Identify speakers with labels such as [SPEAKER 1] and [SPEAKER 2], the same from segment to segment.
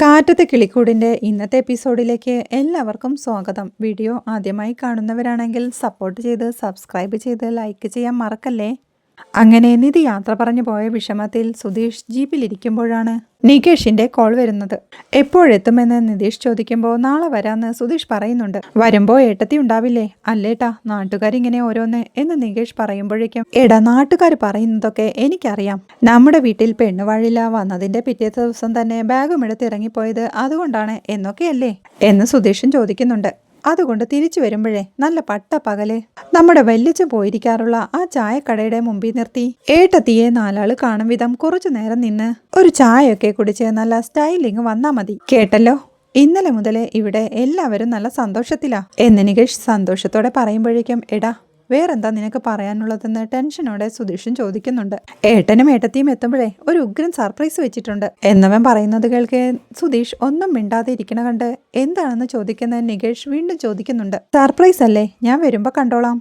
[SPEAKER 1] കാറ്റത്തെ കിളിക്കൂടിൻ്റെ ഇന്നത്തെ എപ്പിസോഡിലേക്ക് എല്ലാവർക്കും സ്വാഗതം. വീഡിയോ ആദ്യമായി കാണുന്നവരാണെങ്കിൽ സപ്പോർട്ട് ചെയ്ത് സബ്സ്ക്രൈബ് ചെയ്ത് ലൈക്ക് ചെയ്യാൻ മറക്കല്ലേ. അങ്ങനെ നിധി യാത്ര പറഞ്ഞു പോയ വിഷമത്തിൽ സുധീഷ് ജീപ്പിലിരിക്കുമ്പോഴാണ് നികേഷിന്റെ കോൾ വരുന്നത്. എപ്പോഴെത്തുമെന്ന് നിതീഷ് ചോദിക്കുമ്പോൾ നാളെ വരാന്ന് സുധീഷ് പറയുന്നുണ്ട്. വരുമ്പോ ഏട്ടത്തി ഉണ്ടാവില്ലേ? അല്ലേട്ടാ, നാട്ടുകാരിങ്ങനെ ഓരോന്ന് എന്ന് നികേഷ് പറയുമ്പോഴേക്കും എടാ, നാട്ടുകാർ പറയുന്നതൊക്കെ എനിക്കറിയാം. നമ്മുടെ വീട്ടിൽ പെണ്ണുവാഴില്ല വന്നതിന്റെ പിറ്റേത്തെ ദിവസം തന്നെ ബാഗും എടുത്ത് ഇറങ്ങിപ്പോയത് അതുകൊണ്ടാണ് എന്നൊക്കെയല്ലേ എന്ന് സുധീഷും ചോദിക്കുന്നുണ്ട്. അതുകൊണ്ട് തിരിച്ചു വരുമ്പോഴേ നല്ല പട്ടപ്പകല് നമ്മുടെ വല്യച്ഛൻ പോയിരിക്കാറുള്ള ആ ചായക്കടയുടെ മുമ്പിൽ നിർത്തി ഏട്ടത്തിയെ നാലാള് കാണും വിധം കുറച്ചു നേരം നിന്ന് ഒരു ചായയൊക്കെ കുടിച്ച് നല്ല സ്റ്റൈലിങ് വന്നാ മതി. കേട്ടല്ലോ, ഇന്നലെ മുതലേ ഇവിടെ എല്ലാവരും നല്ല സന്തോഷത്തിലാ എന്ന് നികേഷ് സന്തോഷത്തോടെ പറയുമ്പോഴേക്കും എടാ, വേറെന്താ നിനക്ക് പറയാനുള്ളതെന്ന് ടെൻഷനോടെ സുധീഷും ചോദിക്കുന്നുണ്ട്. ഏട്ടനും ഏട്ടത്തിയും എത്തുമ്പോഴേ ഒരു ഉഗ്രൻ സർപ്രൈസ് വെച്ചിട്ടുണ്ട് എന്നവൻ പറയുന്നത് കേൾക്കെ സുധീഷ് ഒന്നും മിണ്ടാതെ ഇരിക്കണ കണ്ട് എന്താണെന്ന് ചോദിക്കുന്ന നികേഷ് വീണ്ടും ചോദിക്കുന്നുണ്ട്. സർപ്രൈസ് അല്ലേ, ഞാൻ വരുമ്പോ കണ്ടോളാം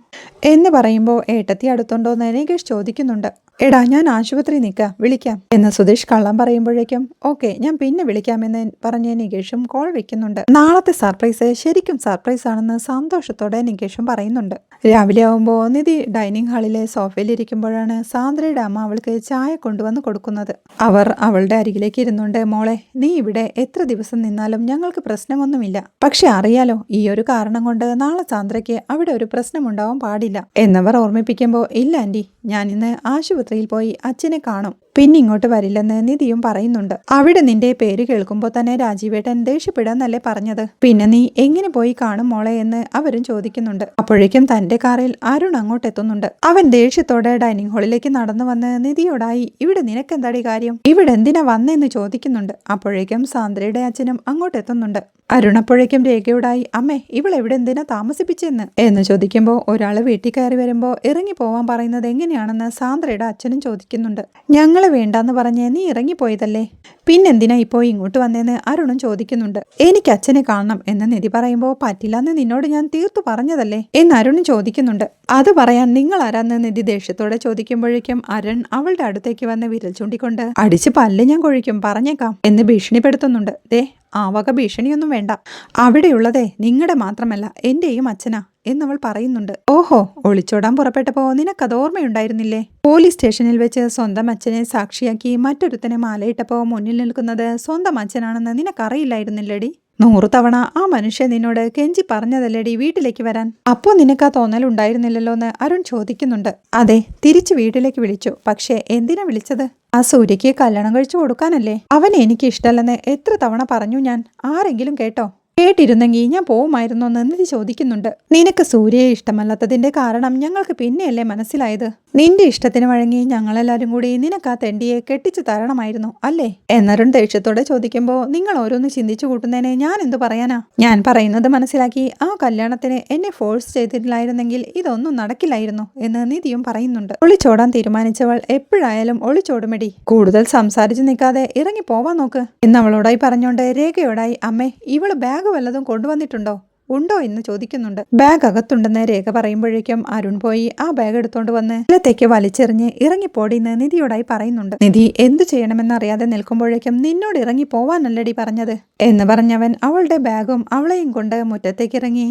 [SPEAKER 1] എന്ന് പറയുമ്പോൾ ഏട്ടത്തി അടുത്തുണ്ടോന്ന് നികേഷ് ചോദിക്കുന്നുണ്ട്. എടാ, ഞാൻ ആശുപത്രി നിൽക്കാം, വിളിക്കാം എന്ന് സുധീഷ് കള്ളം പറയുമ്പോഴേക്കും ഓക്കെ, ഞാൻ പിന്നെ വിളിക്കാമെന്ന് പറഞ്ഞ് നികേഷും കോൾ വെക്കുന്നുണ്ട്. നാളത്തെ സർപ്രൈസ് ശരിക്കും സർപ്രൈസ് ആണെന്ന് സന്തോഷത്തോടെ നികേഷും പറയുന്നുണ്ട്. രാവിലെ ആവുമ്പോൾ നിധി ഡൈനിങ് ഹാളിലെ സോഫയിലിരിക്കുമ്പോഴാണ് സാന്ദ്രയുടെ അമ്മ അവൾക്ക് ചായ കൊണ്ടുവന്ന് കൊടുക്കുന്നത്. അവർ അവളുടെ അരികിലേക്ക് ഇരുന്നുണ്ട്. മോളെ, നീ ഇവിടെ എത്ര ദിവസം നിന്നാലും ഞങ്ങൾക്ക് പ്രശ്നമൊന്നുമില്ല. പക്ഷെ അറിയാലോ, ഈ ഒരു കാരണം കൊണ്ട് നാളെ സാന്ദ്രയ്ക്ക് അവിടെ ഒരു പ്രശ്നമുണ്ടാവാൻ പാടില്ല എന്നവർ ഓർമ്മിപ്പിക്കുമ്പോൾ ഇല്ല ആന്റി, ഞാൻ ഇന്ന് ആശുപത്രിയിൽ പോയി അച്ഛനെ കാണും, പിന്നെ ഇങ്ങോട്ട് വരില്ലെന്ന് നിധിയും പറയുന്നുണ്ട്. അവിടെ നിന്റെ പേര് കേൾക്കുമ്പോൾ തന്നെ രാജീവേട്ടൻ ദേഷ്യപ്പെടാന്നല്ലേ പറഞ്ഞത്, പിന്നെ നീ എങ്ങനെ പോയി കാണും മോളെ എന്ന് അവരും ചോദിക്കുന്നുണ്ട്. അപ്പോഴേക്കും തന്റെ കാറിൽ അരുൺ അങ്ങോട്ട് എത്തുന്നുണ്ട്. അവൻ ദേഷ്യത്തോടെ ഡൈനിങ് ഹാളിലേക്ക് നടന്നു വന്ന് നിധിയോടായി ഇവിടെ നിനക്കെന്താടി കാര്യം, ഇവിടെ എന്തിനാ വന്നെന്ന് ചോദിക്കുന്നുണ്ട്. അപ്പോഴേക്കും സാന്ദ്രയുടെ അച്ഛനും അങ്ങോട്ട് എത്തുന്നുണ്ട്. അരുൺ അപ്പോഴേക്കും രേഖയോടായി അമ്മേ, ഇവളെവിടെ എന്തിനാ താമസിപ്പിച്ചെന്ന് എന്ന് ചോദിക്കുമ്പോൾ ഒരാള് വീട്ടിൽ കയറി വരുമ്പോൾ ഇറങ്ങി പോവാൻ പറയുന്നത് എങ്ങനെയാണെന്ന് സാന്ദ്രയുടെ അച്ഛനും ചോദിക്കുന്നുണ്ട്. ഞങ്ങളെ വേണ്ടാന്ന് പറഞ്ഞ് നീ ഇറങ്ങിപ്പോയതല്ലേ, പിന്നെന്തിനാ ഇപ്പോൾ ഇങ്ങോട്ട് വന്നേന്ന് അരുണും ചോദിക്കുന്നുണ്ട്. എനിക്ക് അച്ഛനെ കാണണം എന്ന് നിധി പറയുമ്പോൾ പറ്റില്ലെന്ന് നിന്നോട് ഞാൻ തീർത്തു പറഞ്ഞതല്ലേ എന്ന് അരുണും ചോദിക്കുന്നുണ്ട്. അത് പറയാൻ നിങ്ങൾ ആരാന്ന് നിധി ദേഷ്യത്തോടെ ചോദിക്കുമ്പോഴേക്കും അരുൺ അവളുടെ അടുത്തേക്ക് വന്ന് വിരൽ ചൂണ്ടിക്കൊണ്ട് അടിച്ച് പല്ല് ഞാൻ കൊഴിക്കും പറഞ്ഞേക്കാം എന്ന് ഭീഷണിപ്പെടുത്തുന്നുണ്ട്. ദേ, ആ വക ഭീഷണിയൊന്നും വേണ്ട, അവിടെയുള്ളതേ നിങ്ങളുടെ മാത്രമല്ല എന്റെയും അച്ഛനാ എന്നവൾ പറയുന്നുണ്ട്. ഓഹോ, ഒളിച്ചോടാൻ പുറപ്പെട്ടപ്പോ നിനക്കത് ഓർമ്മയുണ്ടായിരുന്നില്ലേ? പോലീസ് സ്റ്റേഷനിൽ വെച്ച് സ്വന്തം അച്ഛനെ സാക്ഷിയാക്കി മറ്റൊരുത്തനെ മാലയിട്ടപ്പോ മുന്നിൽ നിൽക്കുന്നത് സ്വന്തം അച്ഛനാണെന്ന് നിനക്കറിയില്ലായിരുന്നില്ലേടി? 100 തവണ ആ മനുഷ്യൻ നിന്നോട് കെഞ്ചി പറഞ്ഞതല്ലേടി വീട്ടിലേക്ക് വരാൻ, അപ്പോ നിനക്ക് ആ തോന്നലുണ്ടായിരുന്നില്ലല്ലോ എന്ന് അരുൺ ചോദിക്കുന്നുണ്ട്. അതെ, തിരിച്ചു വീട്ടിലേക്ക് വിളിച്ചു. പക്ഷേ എന്തിനാ വിളിച്ചത്? ആ സൂര്യക്ക് കല്യാണം കഴിച്ചു കൊടുക്കാനല്ലേ. അവനെ എനിക്ക് ഇഷ്ടമല്ലെന്ന് എത്ര തവണ പറഞ്ഞു ഞാൻ, ആരെങ്കിലും കേട്ടോ? കേട്ടിരുന്നെങ്കിൽ ഞാൻ പോവുമായിരുന്നു എന്ന് നിധി ചോദിക്കുന്നുണ്ട്. നിനക്ക് സൂര്യയെ ഇഷ്ടമല്ലാത്തതിന്റെ കാരണം ഞങ്ങൾക്ക് പിന്നെയല്ലേ മനസ്സിലായത്. നിന്റെ ഇഷ്ടത്തിന് വഴങ്ങി ഞങ്ങളെല്ലാരും കൂടി നിനക്ക് ആ തെണ്ടിയെ കെട്ടിച്ചു തരണമായിരുന്നു അല്ലേ എന്നരുൺ ദേഷ്യത്തോടെ ചോദിക്കുമ്പോൾ നിങ്ങൾ ഓരോന്ന് ചിന്തിച്ചു കൂട്ടുന്നതിനെ ഞാൻ എന്തു പറയാനാ? ഞാൻ പറയുന്നത് മനസ്സിലാക്കി ആ കല്യാണത്തിന് എന്നെ ഫോഴ്സ് ചെയ്തിട്ടില്ലായിരുന്നെങ്കിൽ ഇതൊന്നും നടക്കില്ലായിരുന്നു എന്ന് നിധിയും പറയുന്നുണ്ട്. ഒളിച്ചോടാൻ തീരുമാനിച്ചവൾ എപ്പോഴായാലും ഒളിച്ചോടുമെടി, കൂടുതൽ സംസാരിച്ചു നിൽക്കാതെ ഇറങ്ങി പോവാൻ നോക്ക് എന്നവളോടായി പറഞ്ഞോണ്ട് രേഖയോടായി അമ്മേ, ഇവള് ബാഗ് വല്ലതും കൊണ്ടുവന്നിട്ടുണ്ടോ ഉണ്ടോ എന്ന് ചോദിക്കുന്നുണ്ട്. ബാഗ് അകത്തുണ്ടെന്ന് രേഖ പറയുമ്പോഴേക്കും അരുൺ പോയി ആ ബാഗ് എടുത്തോണ്ട് വന്ന് നിലത്തേക്ക് വലിച്ചെറിഞ്ഞ് ഇറങ്ങിപ്പോടിന്ന് നിധിയോടായി പറയുന്നുണ്ട്. നിധി എന്തു ചെയ്യണമെന്നറിയാതെ നിൽക്കുമ്പോഴേക്കും നിന്നോട് ഇറങ്ങി പോവാനല്ലടി പറഞ്ഞത് എന്ന് പറഞ്ഞവൻ അവളുടെ ബാഗും അവളെയും കൊണ്ട് മുറ്റത്തേക്ക് ഇറങ്ങി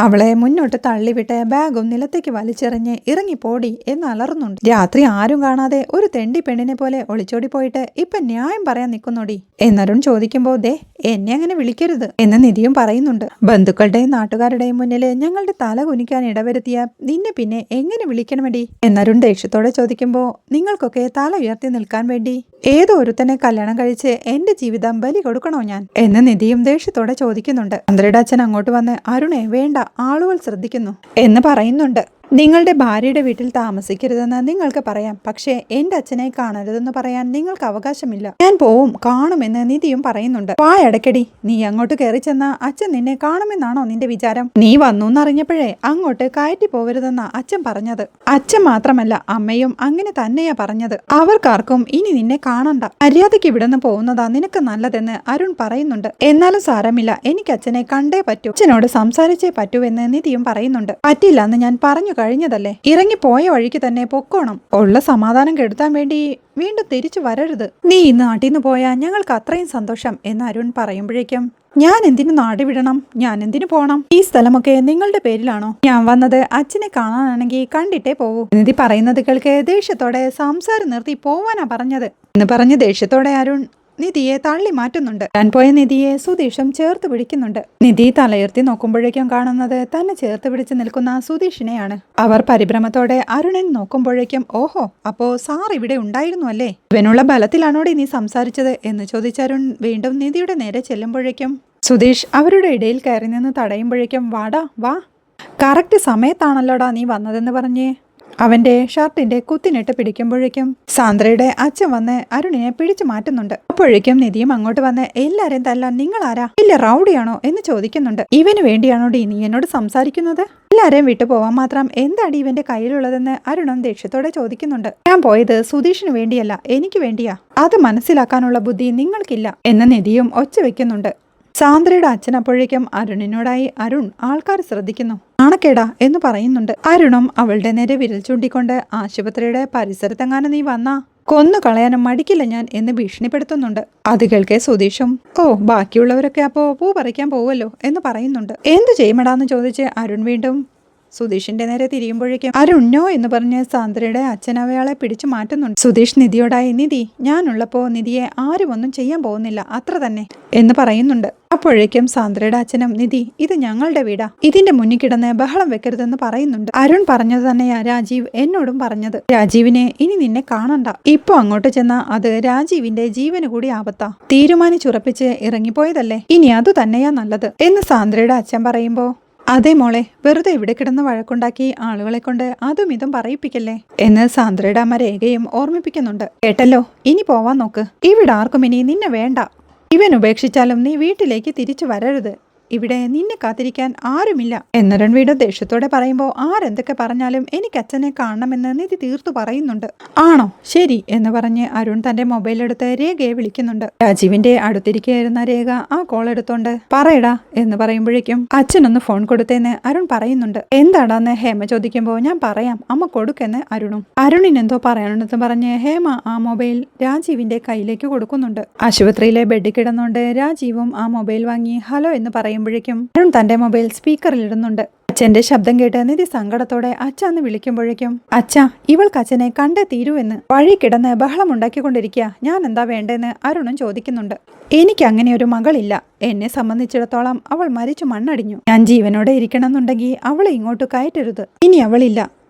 [SPEAKER 1] അവളെ മുന്നോട്ട് തള്ളിവിട്ട് ബാഗും നിലത്തേക്ക് വലിച്ചെറിഞ്ഞ് ഇറങ്ങിപ്പോടി എന്ന് അലറുന്നുണ്ട്. രാത്രി ആരും കാണാതെ ഒരു തെണ്ടി പെണ്ണിനെ പോലെ ഒളിച്ചോടി പോയിട്ട് ഇപ്പൊ ന്യായം പറയാൻ നിൽക്കുന്നോടി എന്നരുൺ ചോദിക്കുമ്പോൾ ദേ, എന്നെ അങ്ങനെ വിളിക്കരുത് എന്ന് നിധിയും പറയുന്നുണ്ട്. ബന്ധുക്കളുടെയും നാട്ടുകാരുടെയും മുന്നിൽ ഞങ്ങളുടെ തല കുനിക്കാൻ ഇടവരുത്തിയ നിന്നെ പിന്നെ എങ്ങനെ വിളിക്കണമെടി എന്നരുൺ ദേഷ്യത്തോടെ ചോദിക്കുമ്പോൾ നിങ്ങൾക്കൊക്കെ തല ഉയർത്തി നിൽക്കാൻ വേണ്ടി ഏതോ ഒരുത്തനെ കല്യാണം കഴിച്ച് എന്റെ ജീവിതം ബലി കൊടുക്കണോ ഞാൻ എന്ന് നിധിയും ദേഷ്യത്തോടെ ചോദിക്കുന്നുണ്ട്. ചന്ദ്രയുടെ അച്ഛൻ അങ്ങോട്ട് വന്ന് അരുണെ വേണ്ട, ആളുകൾ ശ്രദ്ധിക്കുന്നു എന്ന് പറയുന്നുണ്ട്. നിങ്ങളുടെ ഭാര്യയുടെ വീട്ടിൽ താമസിക്കരുതെന്ന് നിങ്ങൾക്ക് പറയാം, പക്ഷേ എന്റെ അച്ഛനെ കാണരുതെന്ന് പറയാൻ നിങ്ങൾക്ക് അവകാശമില്ല. ഞാൻ പോവും, കാണുമെന്ന് നിധിയും പറയുന്നുണ്ട്. വായടക്കടി, നീ അങ്ങോട്ട് കയറി ചെന്ന അച്ഛൻ നിന്നെ കാണുമെന്നാണോ നിന്റെ വിചാരം? നീ വന്നു എന്നറിഞ്ഞപ്പോഴേ അങ്ങോട്ട് കയറ്റി പോവരുതെന്നാ അച്ഛൻ പറഞ്ഞത്. അച്ഛൻ മാത്രമല്ല അമ്മയും അങ്ങനെ തന്നെയാ പറഞ്ഞത്. അവർക്കാർക്കും ഇനി നിന്നെ കാണണ്ട, മര്യാദയ്ക്ക് ഇവിടുന്ന് പോകുന്നതാ നിനക്ക് നല്ലതെന്ന് അരുൺ പറയുന്നുണ്ട്. എന്നാലും സാരമില്ല, എനിക്ക് അച്ഛനെ കണ്ടേ പറ്റൂ, അച്ഛനോട് സംസാരിച്ചേ പറ്റൂ എന്ന് നിധിയും പറയുന്നുണ്ട്. പറ്റില്ല എന്ന് ഞാൻ പറഞ്ഞു കഴിഞ്ഞതല്ലേ, ഇറങ്ങിപ്പോയ വഴിക്ക് തന്നെ പൊക്കോണം. ഉള്ള സമാധാനം കെടുത്താൻ വേണ്ടി വീണ്ടും തിരിച്ചു വരരുത്. നീ ഈ നാട്ടിൽ നിന്ന് പോയാൽ ഞങ്ങൾക്ക് അത്രയും സന്തോഷം എന്ന് അരുൺ പറയുമ്പോഴേക്കും ഞാൻ എന്തിനു നാട് വിടണം, ഞാൻ എന്തിനു പോണം, ഈ സ്ഥലമൊക്കെ നിങ്ങളുടെ പേരിലാണോ? ഞാൻ വന്നത് അച്ഛനെ കാണാനാണെങ്കിൽ കണ്ടിട്ടേ പോവൂ. നിധി പറയുന്നത് കേൾക്ക് ദേഷ്യത്തോടെ സംസാരം നിർത്തി പോവാനാ പറഞ്ഞത് എന്ന് പറഞ്ഞ് ദേഷ്യത്തോടെ അരുൺ നിധിയെ തള്ളി മാറ്റുന്നുണ്ട്. താൻ പോയ നിധിയെ സുധീഷും ചേർത്ത് പിടിക്കുന്നുണ്ട്. നിധി തലയുയർത്തി നോക്കുമ്പോഴേക്കും കാണുന്നത് തന്നെ ചേർത്ത് പിടിച്ച് നിൽക്കുന്ന സുധീഷിനെയാണ്. അവർ പരിഭ്രമത്തോടെ അരുണൻ നോക്കുമ്പോഴേക്കും ഓഹോ, അപ്പോ സാർ ഇവിടെ ഉണ്ടായിരുന്നു അല്ലേ, ഇവനുള്ള ബലത്തിലാണോടെ നീ സംസാരിച്ചത് എന്ന് ചോദിച്ച അരുൺ വീണ്ടും നിധിയുടെ നേരെ ചെല്ലുമ്പോഴേക്കും സുധീഷ് അവരുടെ ഇടയിൽ കയറി നിന്ന് തടയുമ്പോഴേക്കും വാടാ വാ, കറക്റ്റ് സമയത്താണല്ലോടാ നീ വന്നതെന്ന് പറഞ്ഞ് അവന്റെ ഷർട്ടിന്റെ കുത്തിനിട്ട് പിടിക്കുമ്പോഴേക്കും സാന്ദ്രയുടെ അച്ഛൻ വന്ന് അരുണിനെ പിടിച്ചു മാറ്റുന്നുണ്ട്. അപ്പോഴേക്കും നിധിയും അങ്ങോട്ട് വന്ന് എല്ലാരെയും തല്ലാൻ നിങ്ങൾ ആരാ, ഇല്ല റൗഡിയാണോ എന്ന് ചോദിക്കുന്നുണ്ട്. ഇവന് വേണ്ടിയാണോ ഡി നീ എന്നോട് സംസാരിക്കുന്നത്? എല്ലാരെയും വിട്ടു പോവാൻ മാത്രം എന്താണ് ഇവന്റെ കയ്യിലുള്ളതെന്ന് അരുണൻ ദേഷ്യത്തോടെ ചോദിക്കുന്നുണ്ട്. ഞാൻ പോയത് സുധീഷിന് വേണ്ടിയല്ല, എനിക്ക് വേണ്ടിയാ. അത് മനസ്സിലാക്കാനുള്ള ബുദ്ധി നിങ്ങൾക്കില്ല എന്ന് നിധിയും ഒച്ച വെക്കുന്നുണ്ട്. സാന്ദ്രയുടെ അച്ഛൻ അപ്പോഴേക്കും അരുണിനോടായി അരുൺ ആൾക്കാർ ശ്രദ്ധിക്കുന്നു, നാണക്കേടാ എന്ന് പറയുന്നുണ്ട്. അരുണും അവളുടെ നേരെ വിരൽ ചൂണ്ടിക്കൊണ്ട് ആശുപത്രിയുടെ പരിസരത്തെങ്ങാനും നീ വന്നാ കൊന്നു കളയാനും മടിക്കില്ല ഞാൻ എന്ന് ഭീഷണിപ്പെടുത്തുന്നുണ്ട്. അത് കേൾക്കെ സുധീഷും ബാക്കിയുള്ളവരൊക്കെ അപ്പോ പൂ പറിക്കാൻ പോവല്ലോ എന്ന് പറയുന്നുണ്ട്. എന്തു ചെയ്യുമടാന്ന് ചോദിച്ച് അരുൺ വീണ്ടും സുധീഷിന്റെ നേരെ തിരിയുമ്പോഴേക്കും അരുണ്ണോ എന്ന് പറഞ്ഞ് സാന്ദ്രയുടെ അച്ഛൻ അവയാളെ പിടിച്ചു മാറ്റുന്നുണ്ട്. സുധീഷ് നിധിയോടായി നിധി ഞാനുള്ളപ്പോ നിധിയെ ആരും ഒന്നും ചെയ്യാൻ പോകുന്നില്ല അത്ര തന്നെ എന്ന് പറയുന്നുണ്ട്. അപ്പോഴേക്കും സാന്ദ്രയുടെ അച്ഛനും നിധി ഇത് ഞങ്ങളുടെ വീടാ, ഇതിന്റെ മുന്നിൽ കിടന്ന് ബഹളം വെക്കരുതെന്ന് പറയുന്നുണ്ട്. അരുൺ പറഞ്ഞത് തന്നെയാ രാജീവ് എന്നോടും പറഞ്ഞത്. രാജീവിനെ ഇനി നിന്നെ കാണണ്ട, ഇപ്പൊ അങ്ങോട്ട് ചെന്നാ അത് രാജീവിന്റെ ജീവന് കൂടി ആപത്താ. തീരുമാനിച്ചുറപ്പിച്ച് ഇറങ്ങിപ്പോയതല്ലേ, ഇനി അത് തന്നെയാ നല്ലത് എന്ന് സാന്ദ്രയുടെ അച്ഛൻ പറയുമ്പോ അതേ മോളെ, വെറുതെ ഇവിടെ കിടന്ന് വഴക്കുണ്ടാക്കി ആളുകളെ കൊണ്ട് അതും ഇതും പറയിപ്പിക്കല്ലേ എന്ന് സാന്ദ്രയുടെ അമ്മ രേഖയും ഓർമ്മിപ്പിക്കുന്നുണ്ട്. കേട്ടല്ലോ, ഇനി പോവാൻ നോക്ക്, ഇവിടെ ആർക്കും ഇനി നിന്നെ വേണ്ട. ഇവൻ ഉപേക്ഷിച്ചാലും നീ വീട്ടിലേക്ക് തിരിച്ചു വരരുത്, ഇവിടെ നിന്നെ കാത്തിരിക്കാൻ ആരുമില്ല എന്ന് രൺവീടും ദേഷ്യത്തോടെ പറയുമ്പോൾ ആരെന്തൊക്കെ പറഞ്ഞാലും എനിക്ക് അച്ഛനെ കാണണമെന്ന് നിധി തീർത്തു പറയുന്നുണ്ട്. ആണോ ശരി എന്ന് പറഞ്ഞ് അരുൺ തന്റെ മൊബൈൽ എടുത്ത് രേഖയെ വിളിക്കുന്നുണ്ട്. രാജീവിന്റെ അടുത്തിരിക്കുകയായിരുന്ന രേഖ ആ കോൾ എടുത്തോണ്ട് പറയടാ എന്ന് പറയുമ്പോഴേക്കും അച്ഛനൊന്ന് ഫോൺ കൊടുത്തേന്ന് അരുൺ പറയുന്നുണ്ട്. എന്താടാന്ന് ഹേമ ചോദിക്കുമ്പോൾ ഞാൻ പറയാം അമ്മ കൊടുക്കെന്ന് അരുണും. അരുണിനെന്തോ പറയാനുണ്ടെന്ന് പറഞ്ഞ് ഹേമ ആ മൊബൈൽ രാജീവിന്റെ കയ്യിലേക്ക് കൊടുക്കുന്നുണ്ട്. ആശുപത്രിയിലെ ബെഡിൽ കിടന്നുകൊണ്ട് രാജീവും ആ മൊബൈൽ വാങ്ങി ഹലോ എന്ന് പറയുമ്പോഴേക്കും അരുൺ തന്റെ മൊബൈൽ സ്പീക്കറിൽ ഇടുന്നുണ്ട്. അച്ഛന്റെ ശബ്ദം കേട്ട് നിധി സങ്കടത്തോടെ അച്ഛന്ന് വിളിക്കുമ്പോഴേക്കും അച്ഛാ ഇവൾക്ക് അച്ഛനെ കണ്ടേ തീരുവെന്ന് വഴി കിടന്ന് ബഹളം ഉണ്ടാക്കിക്കൊണ്ടിരിക്കുക, ഞാൻ എന്താ വേണ്ടെന്ന് അരുണും ചോദിക്കുന്നുണ്ട്. എനിക്ക് അങ്ങനെ ഒരു മകളില്ല, എന്നെ സംബന്ധിച്ചിടത്തോളം അവൾ മരിച്ചു മണ്ണടിഞ്ഞു. ഞാൻ ജീവനോടെ ഇരിക്കണമെന്നുണ്ടെങ്കിൽ അവളെ ഇങ്ങോട്ട് കയറ്റരുത്. ഇനി അവളില്ല,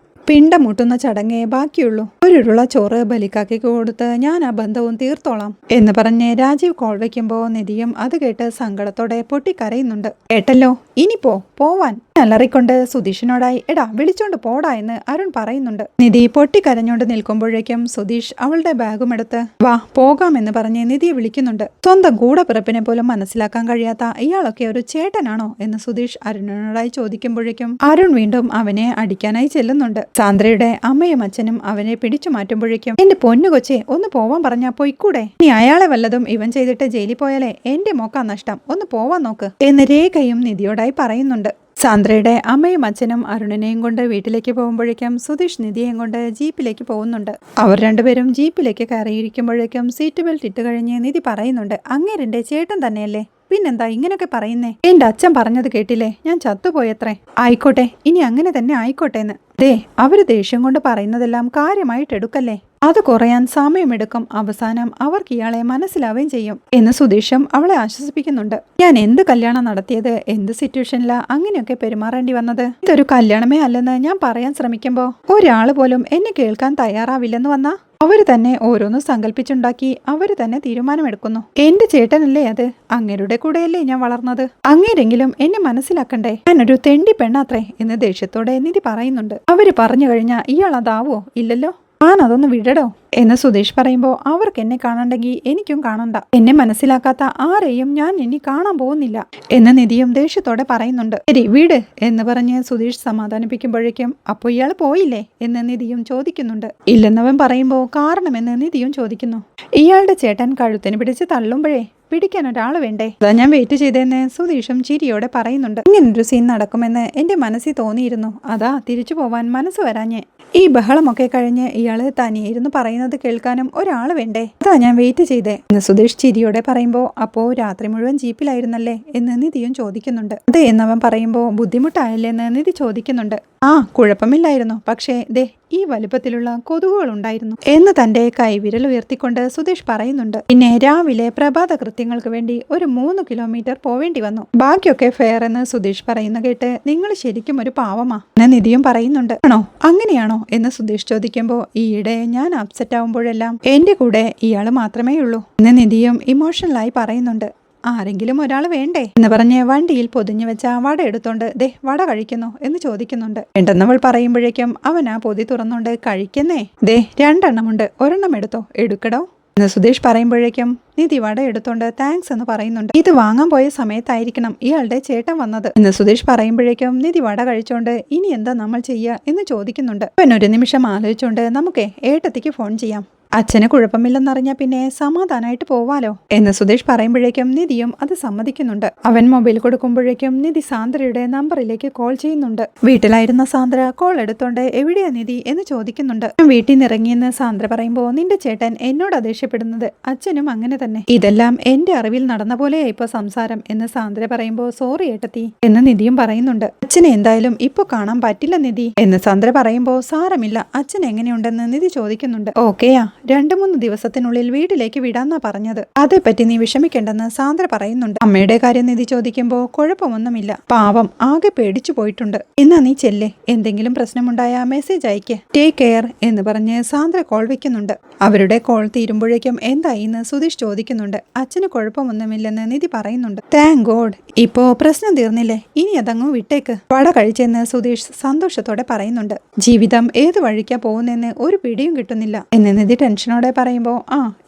[SPEAKER 1] പിണ്ടം മുട്ടുന്ന ചടങ്ങേ ബാക്കിയുള്ളൂ. ഒരുരുള ചോറ് ബലിക്കാക്കിക്ക് കൊടുത്ത് ഞാൻ ആ ബന്ധവും തീർത്തോളാം എന്ന് പറഞ്ഞ് രാജീവ് കോൾ വയ്ക്കുമ്പോൾ നിധിയും അത് കേട്ട് സങ്കടത്തോടെ പൊട്ടിക്കരയുന്നുണ്ട്. കേട്ടല്ലോ, ഇനി പോവാൻ അലറിക്കൊണ്ട് സുധീഷിനോടായി എടാ വിളിച്ചോണ്ട് പോടാ എന്ന് അരുൺ പറയുന്നുണ്ട്. നിധി പൊട്ടിക്കരഞ്ഞോണ്ട് നിൽക്കുമ്പോഴേക്കും സുധീഷ് അവളുടെ ബാഗും എടുത്ത് വാ പോകാമെന്ന് പറഞ്ഞ് നിധിയെ വിളിക്കുന്നുണ്ട്. സ്വന്തം കൂടപ്പിറപ്പിനെ പോലും മനസ്സിലാക്കാൻ കഴിയാത്ത ഇയാളൊക്കെ ഒരു ചേട്ടനാണോ എന്ന് സുധീഷ് അരുണിനോടായി ചോദിക്കുമ്പോഴേക്കും അരുൺ വീണ്ടും അവനെ അടിക്കാനായി ചെല്ലുന്നുണ്ട്. സാന്ദ്രയുടെ അമ്മയും അച്ഛനും അവനെ പിടിച്ചു മാറ്റുമ്പോഴേക്കും എന്റെ പൊന്നു കൊച്ചെ ഒന്ന് പോവാൻ പറഞ്ഞാ പോയിക്കൂടെ, നീ അയാളെ വല്ലതും ഇവൻ ചെയ്തിട്ട് ജയിലിൽ പോയാലേ എന്റെ മോക്കാ നഷ്ടം, ഒന്ന് പോവാൻ നോക്ക് എന്ന് രേഖയും നിധിയോടായി പറയുന്നുണ്ട്. സാന്ദ്രയുടെ അമ്മയും അച്ഛനും അരുണിനെയും കൊണ്ട് വീട്ടിലേക്ക് പോകുമ്പോഴേക്കും സുധീഷ് നിധിയെയും കൊണ്ട് ജീപ്പിലേക്ക് പോകുന്നുണ്ട്. അവർ രണ്ടുപേരും ജീപ്പിലേക്ക് കയറിയിരിക്കുമ്പോഴേക്കും സീറ്റ് ബെൽറ്റ് ഇട്ട് കഴിഞ്ഞ് നിധി പറയുന്നുണ്ട് അങ്ങേരെന്റെ ചേട്ടൻ തന്നെയല്ലേ, പിന്നെന്താ ഇങ്ങനെയൊക്കെ പറയുന്നേ, എന്റെ അച്ഛൻ പറഞ്ഞത് കേട്ടില്ലേ, ഞാൻ ചത്തുപോയത്രേ. ആയിക്കോട്ടെ ഇനി അങ്ങനെ തന്നെ ആയിക്കോട്ടെ എന്ന്. ദേ അവര് ദേഷ്യം കൊണ്ട് പറയുന്നതെല്ലാം കാര്യമായിട്ട് എടുക്കല്ലേ, അത് കുറയാൻ സമയമെടുക്കും, അവസാനം അവർക്ക് ഇയാളെ മനസ്സിലാവുകയും ചെയ്യും എന്ന് സുധീഷും അവളെ ആശ്വസിപ്പിക്കുന്നുണ്ട്. ഞാൻ എന്ത് കല്യാണം നടത്തിയത്, എന്ത് സിറ്റുവേഷനിലാ അങ്ങനെയൊക്കെ പെരുമാറേണ്ടി വന്നത്, ഇതൊരു കല്യാണമേ അല്ലെന്ന് ഞാൻ പറയാൻ ശ്രമിക്കുമ്പോ ഒരാള് പോലും എന്നെ കേൾക്കാൻ തയ്യാറാവില്ലെന്ന് വന്നാ അവര് തന്നെ ഓരോന്ന് സങ്കല്പിച്ചുണ്ടാക്കി അവര് തന്നെ തീരുമാനമെടുക്കുന്നു. എന്റെ ചേട്ടനല്ലേ അത്, അങ്ങേരുടെ കൂടെയല്ലേ ഞാൻ വളർന്നത്, അങ്ങേരെങ്കിലും എന്നെ മനസ്സിലാക്കണ്ടേ, ഞാനൊരു തെണ്ടി പെണ്ണാത്രേ എന്ന് ദേഷ്യത്തോടെ നിധി പറയുന്നുണ്ട്. അവര് പറഞ്ഞു കഴിഞ്ഞാ ഇയാൾ അതാവോ, ഇല്ലല്ലോ. അതൊന്ന് വിടടോ എന്ന് സുധീഷ് പറയുമ്പോൾ അവർക്ക് എന്നെ കാണണ്ടെങ്കിൽ എനിക്കും കാണണ്ട. എന്നെ മനസ്സിലാക്കാത്ത ആരെയും ഞാൻ ഇനി കാണാൻ പോകുന്നില്ല എന്ന് നിധിയും ദേഷ്യത്തോടെ പറയുന്നുണ്ട്. ശരി വീട് എന്ന് പറഞ്ഞ് സുധീഷ് സമാധാനിപ്പിക്കുമ്പോഴേക്കും അപ്പോൾ ഇയാൾ പോയില്ലേ എന്ന് നിധിയും ചോദിക്കുന്നുണ്ട്. ഇല്ലെന്നവൻ പറയുമ്പോൾ കാരണമെന്ന് നിധിയും ചോദിക്കുന്നു. ഇയാളുടെ ചേട്ടൻ കഴുത്തിന് പിടിച്ച് തള്ളുമ്പോഴേ പിടിക്കാൻ ഒരാൾ വേണ്ടേ, അതാ ഞാൻ വെയിറ്റ് ചെയ്തതെന്ന് സുധീഷും ചിരിയോടെ പറയുന്നുണ്ട്. ഇങ്ങനൊരു സീൻ നടക്കുമെന്ന് എന്റെ മനസ്സിൽ തോന്നിയിരുന്നു, അതാ തിരിച്ചു പോവാൻ മനസ്സ് വരാഞ്ഞേ. ഈ ബഹളമൊക്കെ കഴിഞ്ഞ് ഇയാള് തനിയിരുന്ന് പറയുന്നത് കേൾക്കാനും ഒരാൾ വേണ്ടേ, അതാ ഞാൻ വെയിറ്റ് ചെയ്തേ എന്ന് സുധീഷ് ചിരിയോടെ പറയുമ്പോൾ അപ്പോ രാത്രി മുഴുവൻ ജീപ്പിലായിരുന്നല്ലേ എന്ന് നിധിയും ചോദിക്കുന്നുണ്ട്. അതെ എന്നവൻ പറയുമ്പോൾ ബുദ്ധിമുട്ടായല്ലേ എന്ന് നിധി ചോദിക്കുന്നുണ്ട്. കുഴപ്പമില്ലായിരുന്നു, പക്ഷേ ദേ ഈ വലുപ്പത്തിലുള്ള കൊതുകുകൾ ഉണ്ടായിരുന്നു എന്ന് തന്റെ കൈവിരൽ ഉയർത്തിക്കൊണ്ട് സുധീഷ് പറയുന്നുണ്ട്. പിന്നെ രാവിലെ പ്രഭാത കൃത്യങ്ങൾക്ക് വേണ്ടി ഒരു 3 കിലോമീറ്റർ പോവേണ്ടി വന്നു. ബാക്കിയൊക്കെ ഫെയർ എന്ന് സുധീഷ് പറയുന്ന കേട്ട് നിങ്ങൾ ശരിക്കും ഒരു പാവമാ എന്ന് നിധിയും പറയുന്നുണ്ട്. ആണോ, അങ്ങനെയാണോ എന്ന് സുധീഷ് ചോദിക്കുമ്പോൾ ഈയിടെ ഞാൻ അപ്സെറ്റ് ആവുമ്പോഴെല്ലാം എന്റെ കൂടെ ഇയാൾ മാത്രമേ ഉള്ളൂ എന്ന് നിധിയും ഇമോഷണലായി പറയുന്നുണ്ട്. ആരെങ്കിലും ഒരാൾ വേണ്ടേ എന്ന് പറഞ്ഞ് വണ്ടിയിൽ പൊതിഞ്ഞു വെച്ച വട എടുത്തോണ്ട് ദേ വട കഴിക്കുന്നു എന്ന് ചോദിക്കുന്നുണ്ട്. വേണ്ടെന്നവൾ പറയുമ്പോഴേക്കും അവൻ ആ പൊതി തുറന്നുകൊണ്ട് കഴിക്കുന്നേ, ദേ 2 എണ്ണമുണ്ട്, ഒരെണ്ണം എടുക്കടോ എന്ന് സുധീഷ് പറയുമ്പോഴേക്കും നിധി വട എടുത്തോണ്ട് താങ്ക്സ് എന്ന് പറയുന്നുണ്ട്. ഇത് വാങ്ങാൻ പോയ സമയത്തായിരിക്കണം ഇയാളുടെ ചേട്ടൻ വന്നത് എന്ന് സുധീഷ് പറയുമ്പോഴേക്കും നിധി വട കഴിച്ചോണ്ട് ഇനി എന്താ നമ്മൾ ചെയ്യുക എന്ന് ചോദിക്കുന്നുണ്ട്. അവൻ ഒരു നിമിഷം ആലോചിച്ചോണ്ട് നമുക്കേ ഏട്ടത്തിക്ക് ഫോൺ ചെയ്യാം, അച്ഛന് കുഴപ്പമില്ലെന്നറിഞ്ഞാൽ പിന്നെ സമാധാനമായിട്ട് പോവാലോ എന്ന് സുധീഷ് പറയുമ്പോഴേക്കും നിധിയും അത് സമ്മതിക്കുന്നുണ്ട്. അവൻ മൊബൈൽ കൊടുക്കുമ്പോഴേക്കും നിധി സാന്ദ്രയുടെ നമ്പറിലേക്ക് കോൾ ചെയ്യുന്നുണ്ട്. വീട്ടിലായിരുന്ന സാന്ദ്ര കോൾ എടുത്തോണ്ട് എവിടെയാ നിധി എന്ന് ചോദിക്കുന്നുണ്ട്. വീട്ടിൽ നിന്ന് ഇറങ്ങിയെന്ന് സാന്ദ്ര പറയുമ്പോൾ നിന്റെ ചേട്ടൻ എന്നോട് ദേഷ്യപ്പെടുന്നത് അച്ഛനും അങ്ങനെ തന്നെ, ഇതെല്ലാം എന്റെ അറിവിൽ നടന്ന പോലെയാ ഇപ്പൊ സംസാരം എന്ന് സാന്ദ്ര പറയുമ്പോൾ സോറി ഏട്ടത്തി എന്ന് നിധിയും പറയുന്നുണ്ട്. അച്ഛനെ എന്തായാലും ഇപ്പൊ കാണാൻ പറ്റില്ല നിധി എന്ന് സാന്ദ്ര പറയുമ്പോൾ സാരമില്ല, അച്ഛൻ എങ്ങനെയുണ്ടെന്ന് നിധി ചോദിക്കുന്നുണ്ട്. ഓക്കെയാ, 2-3 ദിവസത്തിനുള്ളിൽ വീട്ടിലേക്ക് വിടാന്നാ പറഞ്ഞത്, അതേപ്പറ്റി നീ വിഷമിക്കേണ്ടെന്ന് സാന്ദ്ര പറയുന്നുണ്ട്. അമ്മയുടെ കാര്യം നിധി ചോദിക്കുമ്പോൾ കുഴപ്പമൊന്നുമില്ല, പാവം ആകെ പേടിച്ചു പോയിട്ടുണ്ട്, എന്നാ നീ ചെല്ലേ, എന്തെങ്കിലും പ്രശ്നമുണ്ടായ മെസ്സേജ് അയക്ക്, ടേക്ക് കെയർ എന്ന് പറഞ്ഞ് സാന്ദ്ര കോൾ വെക്കുന്നുണ്ട്. അവരുടെ കോൾ തീരുമ്പോഴേക്കും എന്തായിന്ന് സുധീഷ് ചോദിക്കുന്നുണ്ട്. അച്ഛന് കുഴപ്പമൊന്നുമില്ലെന്ന് നിധി പറയുന്നുണ്ട്. താങ്ക് ഗോഡ്, ഇപ്പോ പ്രശ്നം തീർന്നില്ലേ, ഇനി അതങ്ങ് വിട്ടേക്ക്, വട കഴിച്ചെന്ന് സുധീഷ് സന്തോഷത്തോടെ പറയുന്നുണ്ട്. ജീവിതം ഏത് വഴിക്കാ പോകുന്നെന്ന് ഒരു പിടിയും കിട്ടുന്നില്ല എന്ന് നിധി ടെൻഷനോടെ പറയുമ്പോൾ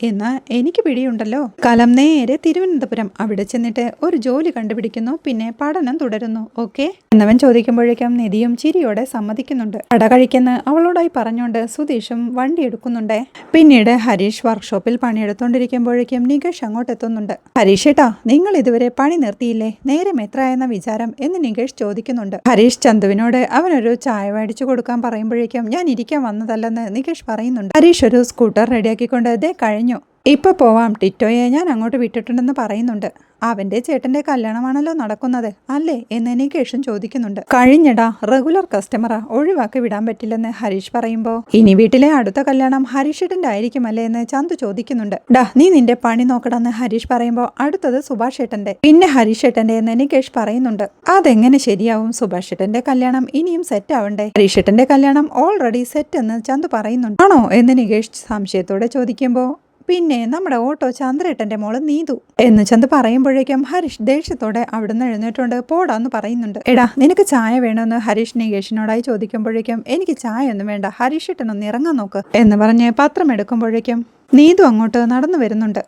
[SPEAKER 1] എന്നാ എനിക്ക് പിടിയുണ്ടല്ലോ, കലം നേരെ തിരുവനന്തപുരം, അവിടെ ചെന്നിട്ട് ഒരു ജോലി കണ്ടുപിടിക്കുന്നു, പിന്നെ പഠനം തുടരുന്നു, ഓക്കെ എന്നവൻ ചോദിക്കുമ്പോഴേക്കും നിധിയും ചിരിയോടെ സമ്മതിക്കുന്നുണ്ട്. വട കഴിക്കുന്ന അവളോടായി പറഞ്ഞുകൊണ്ട് സുധീഷും വണ്ടി എടുക്കുന്നുണ്ടേ. പിന്നീട് ഹരീഷ് വർക്ക്ഷോപ്പിൽ പണിയെടുത്തോണ്ടിരിക്കുമ്പോഴേക്കും നികേഷ് അങ്ങോട്ട് എത്തുന്നുണ്ട്. ഹരീഷ് ഏട്ടാ, നിങ്ങൾ ഇതുവരെ പണി നിർത്തിയില്ലേ, നേരം എത്രയെന്ന വിചാരം എന്ന് നികേഷ് ചോദിക്കുന്നുണ്ട്. ഹരീഷ് ചന്തുവിനോട് അവനൊരു ചായ മേടിച്ചു കൊടുക്കാൻ പറയുമ്പോഴേക്കും ഞാൻ ഇരിക്കാൻ വന്നതല്ലെന്ന് നികേഷ് പറയുന്നുണ്ട്. ഹരീഷ് ഒരു സ്കൂട്ടർ റെഡിയാക്കിക്കൊണ്ട് ദേ കഴിഞ്ഞു, ഇപ്പൊ പോവാം, ടിറ്റോയെ ഞാൻ അങ്ങോട്ട് വിട്ടിട്ടുണ്ടെന്ന് പറയുന്നുണ്ട്. അവന്റെ ചേട്ടന്റെ കല്യാണമാണല്ലോ നടക്കുന്നത് അല്ലേ എന്ന് നികേഷും ചോദിക്കുന്നുണ്ട്. കഴിഞ്ഞടാ, റെഗുലർ കസ്റ്റമറാ, ഒഴിവാക്കി വിടാൻ പറ്റില്ലെന്ന് ഹരീഷ് പറയുമ്പോ ഇനി വീട്ടിലെ അടുത്ത കല്യാണം ഹരീഷേട്ടന്റെ ആയിരിക്കുമല്ലേ എന്ന് ചന്തു ചോദിക്കുന്നുണ്ട്. ഡാ നീ നിന്റെ പണി നോക്കടാന്ന് ഹരീഷ് പറയുമ്പോ അടുത്തത് സുഭാഷ് ഏട്ടന്റെ, പിന്നെ ഹരീഷ് ഏട്ടന്റെ എന്ന് നികേഷ് പറയുന്നുണ്ട്. അതെങ്ങനെ ശരിയാവും, സുഭാഷ് ഏട്ടന്റെ കല്യാണം ഇനിയും സെറ്റ് ആവണ്ടേ, ഹരീഷ് ഏട്ടന്റെ കല്യാണം ഓൾറെഡി സെറ്റ് എന്ന് ചന്തു പറയുന്നുണ്ട്. ആണോ എന്ന് നികേഷ് സംശയത്തോടെ ചോദിക്കുമ്പോ പിന്നെ നമ്മുടെ ഓട്ടോ ചന്ദ്രേട്ടന്റെ മോള് നീതു എന്ന് ചന്ത് പറയുമ്പോഴേക്കും ഹരീഷ് ദേഷ്യത്തോടെ അവിടുന്ന് എഴുന്നേറ്റുകൊണ്ട് പോടാന്ന് പറയുന്നുണ്ട്. എടാ നിനക്ക് ചായ വേണമെന്ന് ഹരീഷ് നികേഷിനോടായി ചോദിക്കുമ്പോഴേക്കും എനിക്ക് ചായ ഒന്നും വേണ്ട, ഹരീഷ് ഏട്ടനൊന്ന് ഇറങ്ങാൻ നോക്ക് എന്ന് പറഞ്ഞ് പത്രം എടുക്കുമ്പോഴേക്കും നീതു അങ്ങോട്ട് നടന്നു വരുന്നുണ്ട്.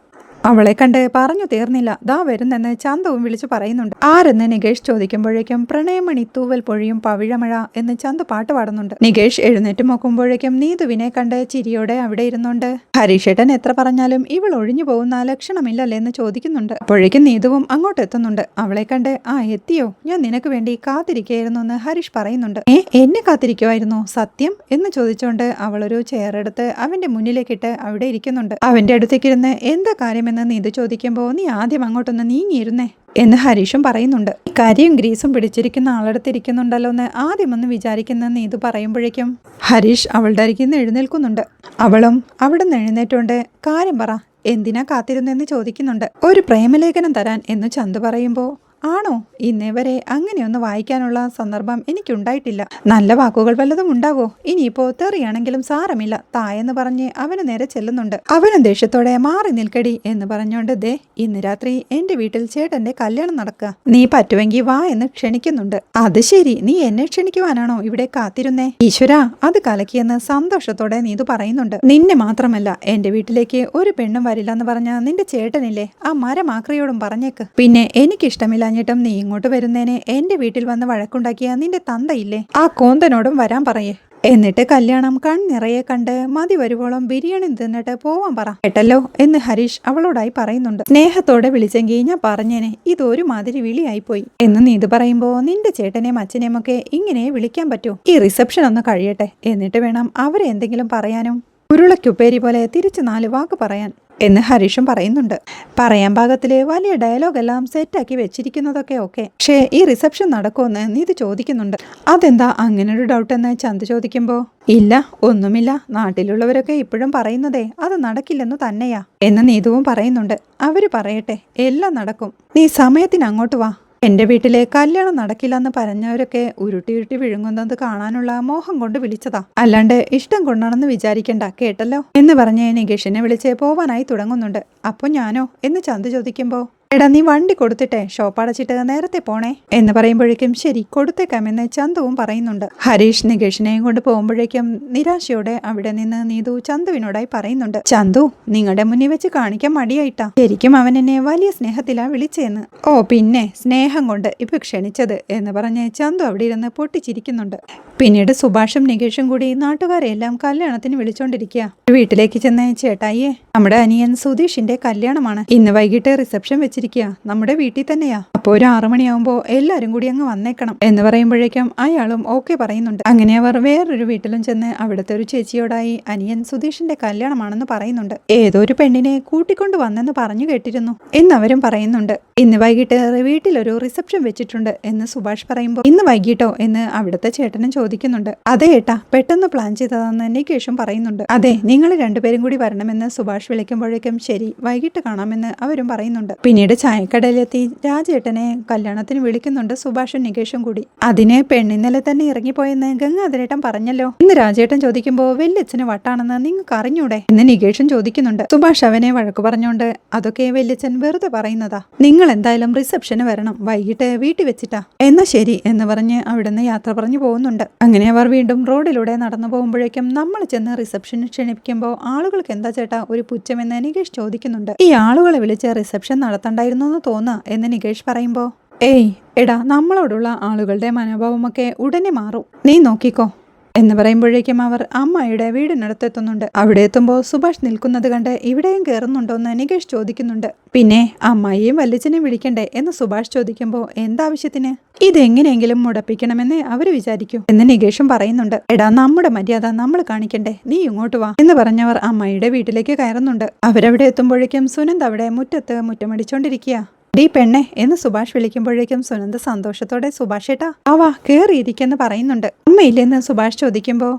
[SPEAKER 1] അവളെ കണ്ട് പറഞ്ഞു തീർന്നില്ല, ദാ വരുന്നെന്ന് ചന്തുവും വിളിച്ചു പറയുന്നുണ്ട്. ആരെന്ന് നികേഷ് ചോദിക്കുമ്പോഴേക്കും പ്രണയമണി തൂവൽ പൊഴിയും പവിഴമഴ എന്ന് ചന്തു പാട്ട് പാടുന്നുണ്ട്. നികേഷ് എഴുന്നേറ്റ് നോക്കുമ്പോഴേക്കും നീതുവിനെ കണ്ട് ചിരിയോടെ അവിടെ ഇരുന്നുണ്ട്. ഹരീഷേട്ടൻ എത്ര പറഞ്ഞാലും ഇവൾ ഒഴിഞ്ഞു പോകുന്ന ലക്ഷണമില്ലല്ലേ എന്ന് ചോദിക്കുന്നുണ്ട്. അപ്പോഴേക്കും നീതുവും അങ്ങോട്ട് എത്തുന്നുണ്ട്. അവളെ കണ്ട് എത്തിയോ, ഞാൻ നിനക്ക് വേണ്ടി കാത്തിരിക്കുകയായിരുന്നു എന്ന് ഹരീഷ് പറയുന്നുണ്ട്. എന്നെ കാത്തിരിക്കുമായിരുന്നോ, സത്യം എന്ന് ചോദിച്ചുകൊണ്ട് അവളൊരു ചെയർ എടുത്ത് അവന്റെ മുന്നിലേക്കിട്ട് അവിടെ ഇരിക്കുന്നുണ്ട്. അവന്റെ അടുത്തേക്കിരുന്ന് എന്താ കാര്യം എന്ന് നീതു ചോദിക്കുമ്പോൾ നീ ആദ്യം അങ്ങോട്ടൊന്ന് നീങ്ങിയിരുന്നേ എന്ന് ഹരീഷും പറയുന്നുണ്ട്. കരിയും ഗ്രീസും പിടിച്ചിരിക്കുന്ന ആളെടുത്തിരിക്കുന്നുണ്ടല്ലോ എന്ന് ആദ്യം ഒന്ന് വിചാരിക്കുന്ന നീതു പറയുമ്പോഴേക്കും ഹരീഷ് അവളുടെ അരികിൽ നിന്ന് എഴുന്നേൽക്കുന്നുണ്ട്. അവളും അവിടെ നിന്ന് എഴുന്നേറ്റുകൊണ്ട് കാര്യം പറ, എന്തിനാ കാത്തിരുന്നെന്ന് ചോദിക്കുന്നുണ്ട്. ഒരു പ്രേമലേഖനം തരാൻ എന്ന് ചന്തു പറയുമ്പോൾ ആണോ? ഇന്നേ വരെ അങ്ങനെയൊന്ന് വായിക്കാനുള്ള സന്ദർഭം എനിക്കുണ്ടായിട്ടില്ല. നല്ല വാക്കുകൾ വല്ലതും ഉണ്ടാവോ? ഇനിയിപ്പോ തെറിയാണെങ്കിലും സാരമില്ല തായെന്ന് പറഞ്ഞ് അവന് നേരെ ചെല്ലുന്നുണ്ട്. അവനും ദേഷ്യത്തോടെ മാറി നിൽക്കടി എന്ന് പറഞ്ഞോണ്ട് ദേ ഇന്ന് രാത്രി എന്റെ വീട്ടിൽ ചേട്ടന്റെ കല്യാണം നടക്കുക. നീ പറ്റുമെങ്കിൽ വാ എന്ന് ക്ഷണിക്കുന്നുണ്ട്. അത് ശരി, നീ എന്നെ ക്ഷണിക്കുവാനാണോ ഇവിടെ കാത്തിരുന്നേ? ഈശ്വര, അത് കലക്കിയെന്ന് സന്തോഷത്തോടെ നീതു പറയുന്നുണ്ട്. നിന്നെ മാത്രമല്ല എന്റെ വീട്ടിലേക്ക് ഒരു പെണ്ണും വരില്ലെന്ന് പറഞ്ഞ നിന്റെ ചേട്ടനില്ലേ, ആ മരമാക്രിയോടും പറഞ്ഞേക്ക്. പിന്നെ എനിക്കിഷ്ടമില്ലാഞ്ഞിട്ടും നീ ഇങ്ങോട്ട് വരുന്നേനെ എന്റെ വീട്ടിൽ വന്ന് വഴക്കുണ്ടാക്കിയ നിന്റെ തന്തയില്ലേ, ആ കോന്തനോടും വരാൻ പറയേ. എന്നിട്ട് കല്യാണം കൺനിറയെ കണ്ട് മതി വരുവോളം ബിരിയാണി തിന്നിട്ട് പോവാൻ പറ കേട്ടല്ലോ എന്ന് ഹരീഷ് അവളോടായി പറയുന്നുണ്ട്. സ്നേഹത്തോടെ വിളിച്ചെങ്കിൽ ഞാൻ പറഞ്ഞേനെ, ഇതൊരു മാതിരി വിളിയായിപ്പോയി എന്ന് നീതു പറയുമ്പോ നിന്റെ ചേട്ടനെയും അച്ഛനെയും ഒക്കെ ഇങ്ങനെ വിളിക്കാൻ പറ്റൂ? ഈ റിസപ്ഷൻ ഒന്ന് കഴിയട്ടെ, എന്നിട്ട് വേണം അവരെ എന്തെങ്കിലും പറയാനും. ഉരുളക്കുപ്പേരി പോലെ തിരിച്ചു 4 വാക്ക് പറയാൻ എന്ന് ഹരീഷും പറയുന്നുണ്ട്. പറയാൻ പാകത്തില് വലിയ ഡയലോഗെല്ലാം സെറ്റാക്കി വെച്ചിരിക്കുന്നതൊക്കെ ഓക്കെ, പക്ഷേ ഈ റിസപ്ഷൻ നടക്കുമെന്ന് നീതു ചോദിക്കുന്നുണ്ട്. അതെന്താ അങ്ങനൊരു ഡൗട്ട് എന്ന് ചന്തു ചോദിക്കുമ്പോ ഇല്ല ഒന്നുമില്ല, നാട്ടിലുള്ളവരൊക്കെ ഇപ്പോഴും പറയുന്നതേ അത് നടക്കില്ലെന്നു തന്നെയാ എന്ന് നീതുവും പറയുന്നുണ്ട്. അവര് പറയട്ടെ, എല്ലാം നടക്കും, നീ സമയത്തിന് അങ്ങോട്ട് വാ. എന്റെ വീട്ടിലെ കല്യാണം നടക്കില്ലെന്ന് പറഞ്ഞവരൊക്കെ ഉരുട്ടി വിഴുങ്ങുന്നത് കാണാനുള്ള മോഹം കൊണ്ട് വിളിച്ചതാ, അല്ലാണ്ട് ഇഷ്ടം കൊണ്ടാണെന്ന് വിചാരിക്കണ്ട കേട്ടല്ലോ എന്ന് പറഞ്ഞ് നികേഷിനെ വിളിച്ച് പോവാനായി തുടങ്ങുന്നുണ്ട്. അപ്പൊ ഞാനോ എന്ന് ചന്തു ചോദിക്കുമ്പോ എടാ നീ വണ്ടി കൊടുത്തിട്ടെ ഷോപ്പടച്ചിട്ട് നേരത്തെ പോണേ എന്ന് പറയുമ്പോഴേക്കും ശരി കൊടുത്തേക്കാമെന്ന് ചന്തുവും പറയുന്നുണ്ട്. ഹരീഷ് നികേഷിനെയും കൊണ്ട് പോകുമ്പോഴേക്കും നിരാശയോടെ അവിടെ നിന്ന് നീതു ചന്തുവിനോടായി പറയുന്നുണ്ട്. ചന്തു, നിങ്ങളുടെ മുന്നിൽ വെച്ച് കാണിക്കാൻ മടിയായിട്ടാ, ശരിക്കും അവൻ എന്നെ വലിയ സ്നേഹത്തിലാ വിളിച്ചേന്ന്. ഓ പിന്നെ സ്നേഹം കൊണ്ട് ഇപ്പൊ ക്ഷണിച്ചത് എന്ന് പറഞ്ഞ് ചന്തു അവിടെ ഇരുന്ന് പൊട്ടിച്ചിരിക്കുന്നുണ്ട്. പിന്നീട് സുഭാഷും നികേഷും കൂടി നാട്ടുകാരെല്ലാം കല്യാണത്തിന് വിളിച്ചോണ്ടിരിക്കുക. വീട്ടിലേക്ക് ചെന്ന് ചേട്ടായിയെ, നമ്മുടെ അനിയൻ സുധീഷിന്റെ കല്യാണമാണ്, ഇന്ന് വൈകിട്ട് റിസപ്ഷൻ വെച്ചിരിക്കുക, നമ്മുടെ വീട്ടിൽ തന്നെയാ. അപ്പോൾ ഒരു 6 മണിയാവുമ്പോ എല്ലാരും കൂടി അങ്ങ് വന്നേക്കണം എന്ന് പറയുമ്പോഴേക്കും അയാളും ഓക്കെ പറയുന്നുണ്ട്. അങ്ങനെ അവർ വേറൊരു വീട്ടിലും ചെന്ന് അവിടുത്തെ ഒരു ചേച്ചിയോടായി അനിയൻ സുധീഷിന്റെ കല്യാണമാണെന്ന് പറയുന്നുണ്ട്. ഏതോ ഒരു പെണ്ണിനെ കൂട്ടിക്കൊണ്ട് വന്നെന്ന് പറഞ്ഞു കേട്ടിരുന്നു എന്നവരും പറയുന്നുണ്ട്. ഇന്ന് വൈകിട്ട് വീട്ടിലൊരു റിസപ്ഷൻ വെച്ചിട്ടുണ്ട് എന്ന് സുഭാഷ് പറയുമ്പോൾ ഇന്ന് വൈകിട്ടോ എന്ന് അവിടുത്തെ ചേട്ടനും ചോദിക്കുന്നുണ്ട്. അതെ ഏട്ടാ, പെട്ടെന്ന് പ്ലാൻ ചെയ്തതാന്ന് നികേഷും പറയുന്നുണ്ട്. അതെ, നിങ്ങൾ രണ്ടുപേരും കൂടി വരണമെന്ന് സുഭാഷ് വിളിക്കുമ്പോഴേക്കും ശരി വൈകിട്ട് കാണാമെന്ന് അവരും പറയുന്നുണ്ട്. പിന്നീട് ചായക്കടയിലെത്തി രാജേട്ടനെ കല്യാണത്തിന് വിളിക്കുന്നുണ്ട് സുഭാഷും നികേഷും കൂടി. അതിന് പെണ്ണിന്നലെ തന്നെ ഇറങ്ങിപ്പോയെന്ന് ഗംഗാധരേട്ടൻ പറഞ്ഞല്ലോ ഇന്ന് രാജേട്ടൻ ചോദിക്കുമ്പോ വല്യച്ഛന് വട്ടാണെന്ന് നിങ്ങൾക്ക് അറിഞ്ഞൂടെ എന്ന് നികേഷും ചോദിക്കുന്നുണ്ട്. സുഭാഷ് അവനെ വഴക്കു പറഞ്ഞോണ്ട് അതൊക്കെ വല്യച്ഛൻ വെറുതെ പറയുന്നതാ, നിങ്ങൾ എന്തായാലും റിസപ്ഷന് വരണം, വൈകിട്ട് വീട്ടിൽ വെച്ചിട്ടാ. എന്നാ ശരി എന്ന് പറഞ്ഞ് അവിടുന്ന് യാത്ര പറഞ്ഞു പോകുന്നുണ്ട്. അങ്ങനെ അവർ വീണ്ടും റോഡിലൂടെ നടന്നു പോകുമ്പോഴേക്കും നമ്മൾ ചെന്ന് റിസപ്ഷന് ക്ഷണിപ്പിക്കുമ്പോൾ ആളുകൾക്ക് എന്താ ചേട്ടാ ഒരു പുച്ഛമെന്ന് നികേഷ് ചോദിക്കുന്നുണ്ട്. ഈ ആളുകളെ വിളിച്ച് റിസപ്ഷൻ നടത്തണ്ടായിരുന്നു എന്ന് തോന്നുക എന്ന് നികേഷ് പറയുമ്പോ ഏയ് എടാ, നമ്മളോടുള്ള ആളുകളുടെ മനോഭാവമൊക്കെ ഉടനെ മാറും, നീ നോക്കിക്കോ എന്ന് പറയുമ്പോഴേക്കും അവർ അമ്മായിയുടെ വീടിനടുത്തെത്തുന്നുണ്ട്. അവിടെ എത്തുമ്പോൾ സുഭാഷ് നിൽക്കുന്നത് കണ്ട് ഇവിടെയും കയറുന്നുണ്ടോന്ന് നികേഷ് ചോദിക്കുന്നുണ്ട്. പിന്നെ അമ്മായിയും വല്യച്ഛനെയും വിളിക്കണ്ടേ എന്ന് സുഭാഷ് ചോദിക്കുമ്പോൾ എന്താവശ്യത്തിന്, ഇതെങ്ങനെയെങ്കിലും മുടപ്പിക്കണമെന്ന് അവര് വിചാരിക്കും എന്ന് നികേഷും പറയുന്നുണ്ട്. എടാ, നമ്മുടെ മര്യാദ നമ്മൾ കാണിക്കണ്ടേ, നീ ഇങ്ങോട്ട് വാ എന്ന് പറഞ്ഞവർ അമ്മായിയുടെ വീട്ടിലേക്ക് കയറുന്നുണ്ട്. അവരവിടെ എത്തുമ്പോഴേക്കും സുനന്ദ അവിടെ മുറ്റത്ത് മുറ്റമടിച്ചോണ്ടിരിക്കുക. ഡീ പെണ്ണെ എന്ന് സുഭാഷ് വിളിക്കുമ്പോഴേക്കും സുനന്ദ സന്തോഷത്തോടെ സുഭാഷേട്ടാ അവ കേറിയിരിക്കെന്ന് പറയുന്നുണ്ട്. അമ്മയില്ലെന്ന് സുഭാഷ് ചോദിക്കുമ്പോ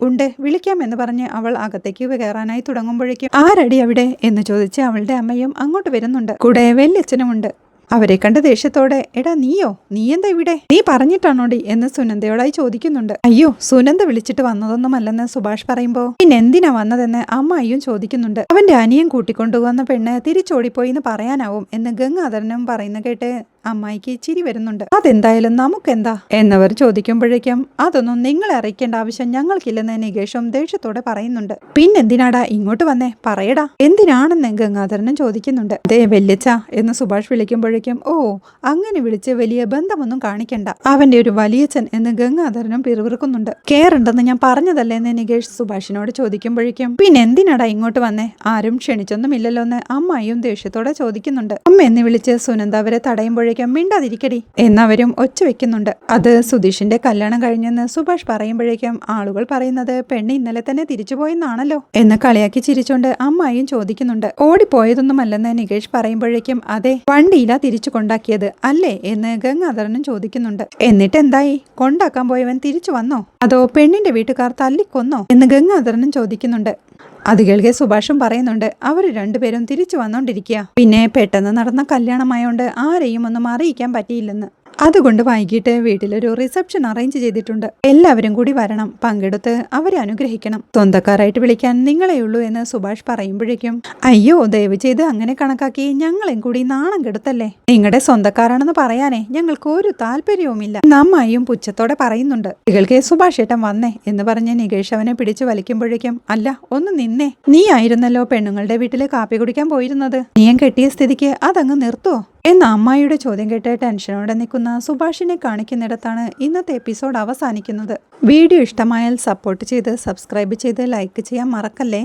[SPEAKER 1] ഉണ്ട്, വിളിക്കാമെന്ന് പറഞ്ഞ് അവൾ അകത്തേക്ക് കയറാനായി തുടങ്ങുമ്പോഴേക്കും ആരടി അവിടെ എന്ന് ചോദിച്ച് അവളുടെ അമ്മയും അങ്ങോട്ട് വരുന്നുണ്ട്. കൂടെ വല്യച്ഛനുമുണ്ട്. അവരെ കണ്ട് ദേഷ്യത്തോടെ എടാ നീയോ, നീ എന്താ ഇവിടെ, നീ പറഞ്ഞിട്ടാണോടി എന്ന് സുനന്ദയോടായി ചോദിക്കുന്നുണ്ട്. അയ്യോ, സുനന്ദ വിളിച്ചിട്ട് വന്നതൊന്നുമല്ലെന്ന് സുഭാഷ് പറയുമ്പോ പിന്നെ എന്തിനാ വന്നതെന്ന് അമ്മായിയും ചോദിക്കുന്നുണ്ട്. അവന്റെ അനിയൻ കൂട്ടിക്കൊണ്ടുവന്ന പെണ്ണ് തിരിച്ചോടിപ്പോയി എന്ന് പറയാനാവും എന്ന് ഗംഗാധരനും പറയുന്ന കേട്ട് അമ്മായിക്ക് ചിരി വരുന്നുണ്ട്. അതെന്തായാലും നമുക്കെന്താ എന്നവർ ചോദിക്കുമ്പോഴേക്കും അതൊന്നും നിങ്ങളെ അറിയിക്കേണ്ട ആവശ്യം ഞങ്ങൾക്കില്ലെന്ന് നികേഷും ദേഷ്യത്തോടെ പറയുന്നുണ്ട്. പിന്നെന്തിനാടാ ഇങ്ങോട്ട് വന്നേ, പറയടാ എന്തിനാണെന്ന് ഗംഗാധരനും ചോദിക്കുന്നുണ്ട്. ദേ വല്യച്ഛ എന്ന് സുഭാഷ് വിളിക്കുമ്പോഴേക്കും ഓ അങ്ങനെ വിളിച്ച് വലിയ ബന്ധമൊന്നും കാണിക്കണ്ട, അവന്റെ ഒരു വലിയച്ഛൻ എന്ന് ഗംഗാധരനും പിറുപിറുക്കുന്നുണ്ട്. കേറുണ്ടെന്ന് ഞാൻ പറഞ്ഞതല്ലേ എന്ന് നികേഷ് സുഭാഷിനോട് ചോദിക്കുമ്പോഴേക്കും പിന്നെ എന്തിനാടാ ഇങ്ങോട്ട് വന്നേ, ആരും ക്ഷണിച്ചൊന്നുമില്ലല്ലോ എന്ന് അമ്മായിയും ദേഷ്യത്തോടെ ചോദിക്കുന്നുണ്ട്. അമ്മ എന്ന് വിളിച്ച് സുനന്ദ അവരെ തടയുമ്പോഴേക്കും മിണ്ടാതിരിക്കടി എന്നവരും ഒച്ച വെക്കുന്നുണ്ട്. അത് സുധീഷിന്റെ കല്യാണം കഴിഞ്ഞെന്ന് സുഭാഷ് പറയുമ്പോഴേക്കും ആളുകൾ പറയുന്നത് പെണ്ണ് ഇന്നലെ തന്നെ തിരിച്ചുപോയെന്നാണല്ലോ എന്ന് കളിയാക്കി ചിരിച്ചോണ്ട് അമ്മായിയും ചോദിക്കുന്നുണ്ട്. ഓടിപ്പോയതൊന്നുമല്ലെന്ന് നികേഷ് പറയുമ്പോഴേക്കും അതെ, വണ്ടിയിലാ തിരിച്ചു കൊണ്ടാക്കിയത് അല്ലേ എന്ന് ഗംഗാധരനും ചോദിക്കുന്നുണ്ട്. എന്നിട്ട് എന്തായി, കൊണ്ടാക്കാൻ പോയവൻ തിരിച്ചു വന്നോ അതോ പെണ്ണിന്റെ വീട്ടുകാർ തല്ലിക്കൊന്നോ എന്ന് ഗംഗാധരനും ചോദിക്കുന്നുണ്ട്. അത് കേൾക്കെ സുഭാഷും പറയുന്നുണ്ട് അവർ രണ്ടുപേരും തിരിച്ചു വന്നോണ്ടിരിക്കുക. പിന്നെ പെട്ടെന്ന് നടന്ന കല്യാണമായോണ്ട് ആരെയും ഒന്നും അറിയിക്കാൻ പറ്റിയില്ലെന്ന്. അതുകൊണ്ട് വൈകിട്ട് വീട്ടിലൊരു റിസപ്ഷൻ അറേഞ്ച് ചെയ്തിട്ടുണ്ട്. എല്ലാവരും കൂടി വരണം, പങ്കെടുത്ത് അവരെ അനുഗ്രഹിക്കണം. സ്വന്തക്കാരായിട്ട് വിളിക്കാൻ നിങ്ങളെയുള്ളൂ എന്ന് സുഭാഷ് പറയുമ്പോഴേക്കും അയ്യോ, ദയവ് ചെയ്ത് അങ്ങനെ കണക്കാക്കി ഞങ്ങളെയും കൂടി നാണം കെടുത്തല്ലേ. നിങ്ങളുടെ സ്വന്തക്കാരാണെന്ന് പറയാനേ ഞങ്ങൾക്ക് ഒരു താല്പര്യവുമില്ല. അമ്മായിയും പുച്ഛത്തോടെ പറയുന്നുണ്ട്. കുട്ടികൾക്ക് സുഭാഷ് ഏട്ടൻ വന്നേ എന്ന് പറഞ്ഞ് നികേഷ് അവനെ പിടിച്ചു വലിക്കുമ്പോഴേക്കും അല്ല, ഒന്ന് നിന്നേ. നീ ആയിരുന്നല്ലോ പെണ്ണുങ്ങളുടെ വീട്ടില് കാപ്പി കുടിക്കാൻ പോയിരുന്നത്. നീയും കെട്ടിയ സ്ഥിതിക്ക് അതങ്ങ് നിർത്തുവോ എന്ന അമ്മായിയുടെ ചോദ്യം കേട്ട് ടെൻഷനോടെ നിൽക്കുന്ന സുഭാഷിനെ കാണിക്കുന്നിടത്താണ് ഇന്നത്തെ എപ്പിസോഡ് അവസാനിക്കുന്നത്. വീഡിയോ ഇഷ്ടമായാൽ സപ്പോർട്ട് ചെയ്ത് സബ്സ്ക്രൈബ് ചെയ്ത് ലൈക്ക് ചെയ്യാൻ മറക്കല്ലേ.